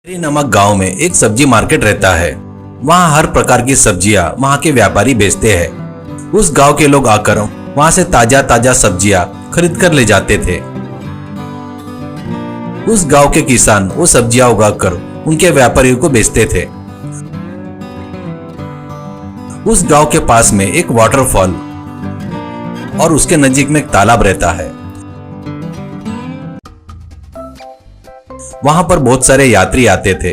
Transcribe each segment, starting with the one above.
नमक गांव में एक सब्जी मार्केट रहता है। वहां हर प्रकार की सब्जियां वहां के व्यापारी बेचते हैं। उस गांव के लोग आकर वहां से ताजा ताजा सब्जियां खरीद कर ले जाते थे। उस गांव के किसान वो सब्जियां उगाकर उनके व्यापारियों को बेचते थे। उस गांव के पास में एक वाटरफॉल और उसके नजीक में एक तालाब रहता है। वहां पर बहुत सारे यात्री आते थे।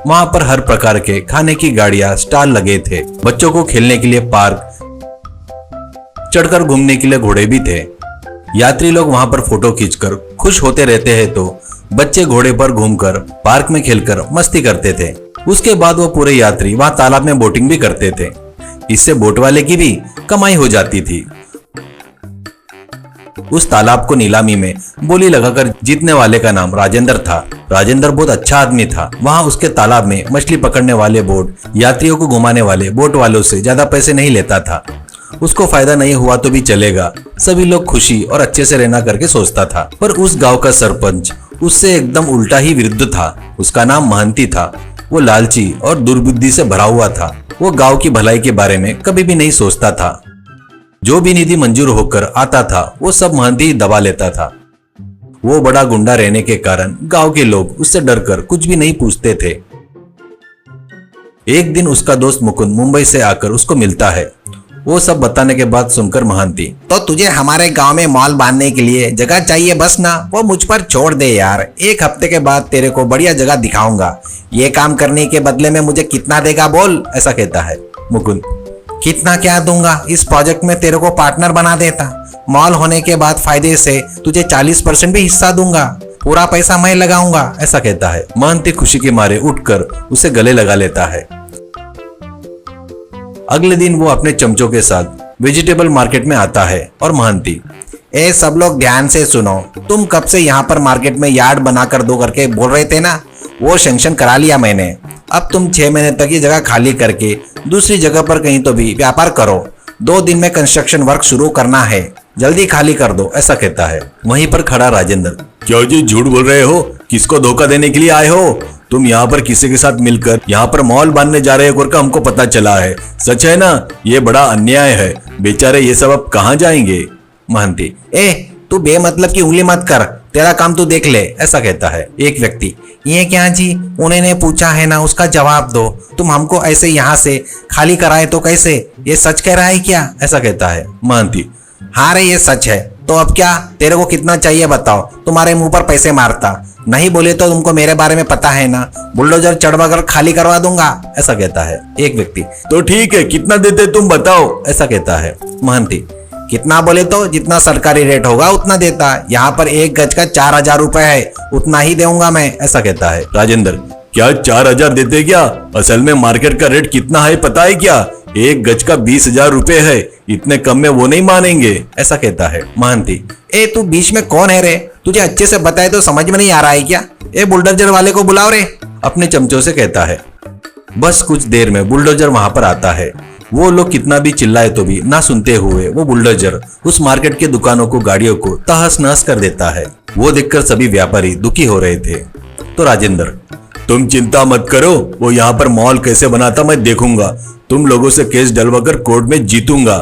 वहां पर हर प्रकार के खाने की गाड़ियां स्टॉल लगे थे। बच्चों को खेलने के लिए पार्क, चढ़कर घूमने के लिए घोड़े भी थे। यात्री लोग वहां पर फोटो खींचकर खुश होते रहते हैं तो बच्चे घोड़े पर घूमकर पार्क में खेलकर मस्ती करते थे। उसके बाद वो पूरे यात्री वहां तालाब में बोटिंग भी करते थे। इससे बोट वाले की भी कमाई हो जाती थी। उस तालाब को नीलामी में बोली लगाकर जीतने वाले का नाम राजेंद्र था। राजेंद्र बहुत अच्छा आदमी था। वहां उसके तालाब में मछली पकड़ने वाले बोट यात्रियों को घुमाने वाले बोट वालों से ज्यादा पैसे नहीं लेता था। उसको फायदा नहीं हुआ तो भी चलेगा, सभी लोग खुशी और अच्छे से रहना करके सोचता था। पर उस गांव का सरपंच उससे एकदम उल्टा ही विरुद्ध था। उसका नाम महंती था। वो लालची और दुर्बुद्धि से भरा हुआ था। वो गांव की भलाई के बारे में कभी भी नहीं सोचता था। जो भी निधि मंजूर होकर आता था वो सब महंती ही दबा लेता था। वो बड़ा गुंडा रहने के कारण गांव के लोग उससे डरकर कुछ भी नहीं पूछते थे। एक दिन उसका दोस्त मुकुंद मुंबई से आकर उसको मिलता है। वो सब बताने के बाद सुनकर महंती, तो तुझे हमारे गांव में मॉल बांधने के लिए जगह चाहिए बस ना, वो मुझ पर छोड़ दे यार। एक हफ्ते के बाद तेरे को बढ़िया जगह दिखाऊंगा। ये काम करने के बदले में मुझे कितना देगा बोल, ऐसा कहता है मुकुंद। कितना क्या दूंगा, इस प्रोजेक्ट में तेरे को पार्टनर बना देता। मॉल होने के बाद फायदे से तुझे 40% भी हिस्सा दूंगा। पूरा पैसा मैं लगाऊंगा, ऐसा कहता है। महंती खुशी के मारे उठकर उसे गले लगा लेता है। अगले दिन वो अपने चमचों के साथ वेजिटेबल मार्केट में आता है और महंती, ए सब लोग ध्यान से सुनो, तुम कब से यहाँ पर मार्केट में यार्ड बनाकर दो करके बोल रहे थे ना, वो सैंक्शन करा लिया मैंने। अब तुम 6 महीने तक ये जगह खाली करके दूसरी जगह पर कहीं तो भी व्यापार करो। 2 दिन में कंस्ट्रक्शन वर्क शुरू करना है, जल्दी खाली कर दो, ऐसा कहता है। वहीं पर खड़ा राजेंद्र, क्या जी झूठ बोल रहे हो? किसको धोखा देने के लिए आए हो? तुम यहाँ पर किसी के साथ मिलकर यहाँ पर मॉल बांधने जा रहे हो, हमको पता चला है। सच है ना? ये बड़ा अन्याय है। बेचारे ये सब अब कहाँ जाएंगे? महंती, ए तू बेमतलब की उंगली मत कर, तेरा काम तू देख ले, ऐसा कहता है। एक व्यक्ति, ये क्या जी, उन्होंने पूछा है ना, उसका जवाब दो। तुम हमको ऐसे यहाँ से खाली कराए तो कैसे? ये सच कह रहा है क्या, ऐसा कहता है। महंती, हाँ रे ये सच है। तो अब क्या, तेरे को कितना चाहिए बताओ, तुम्हारे मुंह पर पैसे मारता। नहीं बोले तो तुमको मेरे बारे में पता है ना, बुलडोजर चढ़वाकर खाली करवा दूंगा, ऐसा कहता है। एक व्यक्ति, तो ठीक है, कितना देते तुम बताओ, ऐसा कहता है। महंती, कितना बोले तो जितना सरकारी रेट होगा उतना देता। यहाँ पर 1 गज का 4000 रुपए है, उतना ही दूंगा मैं, ऐसा कहता है। राजेंद्र, क्या 4000 देते क्या? असल में मार्केट का रेट कितना है पता है क्या? 1 गज का 20,000 रुपए है। इतने कम में वो नहीं मानेंगे, ऐसा कहता है। महंती, ए तू बीच में कौन है रे? तुझे अच्छे से बताए तो समझ में नहीं आ रहा है क्या? ए बुलडोजर वाले को बुलाओ रे, अपने चमचों से कहता है। बस कुछ देर में बुलडोजर वहां पर आता है। वो लोग कितना भी चिल्लाए तो भी ना सुनते हुए वो बुलडोजर उस मार्केट के दुकानों को, गाड़ियों को तहस नहस कर देता है। वो देखकर सभी व्यापारी दुखी हो रहे थे। तो राजेंद्र, तुम चिंता मत करो, वो यहाँ पर मॉल कैसे बनाता मैं देखूंगा। तुम लोगों से केस डलवाकर कोर्ट में जीतूंगा।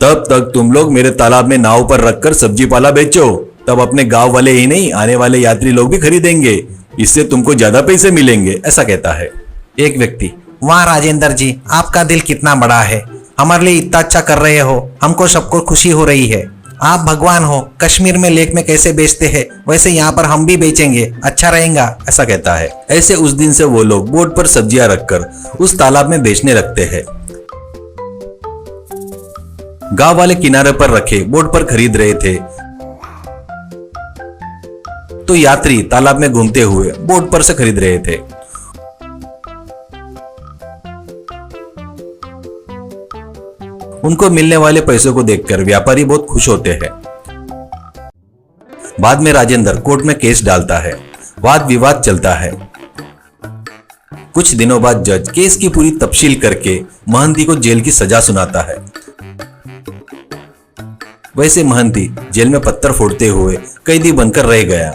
तब तक तुम लोग मेरे तालाब में नाव पर रखकर सब्जी पाला बेचो। तब अपने गांव वाले ही नहीं, आने वाले यात्री लोग भी खरीदेंगे। इससे तुमको ज्यादा पैसे मिलेंगे, ऐसा कहता है। एक व्यक्ति, वाह राजेंद्र जी, आपका दिल कितना बड़ा है। हमारे लिए इतना अच्छा कर रहे हो, हमको सबको खुशी हो रही है। आप भगवान हो। कश्मीर में लेक में कैसे बेचते हैं वैसे यहाँ पर हम भी बेचेंगे, अच्छा रहेगा, ऐसा कहता है। ऐसे उस दिन से वो लोग बोट पर सब्जियां रखकर उस तालाब में बेचने लगते हैं। गांव वाले किनारे पर रखे बोट पर खरीद रहे थे तो यात्री तालाब में घूमते हुए बोट पर से खरीद रहे थे। उनको मिलने वाले पैसों को देखकर व्यापारी बहुत खुश होते हैं। बाद में राजेंद्र कोर्ट में केस डालता है। वाद विवाद चलता है। कुछ दिनों बाद जज केस की पूरी तफसील करके महंती को जेल की सजा सुनाता है। वैसे महंती जेल में पत्थर फोड़ते हुए कैदी बनकर रह गया।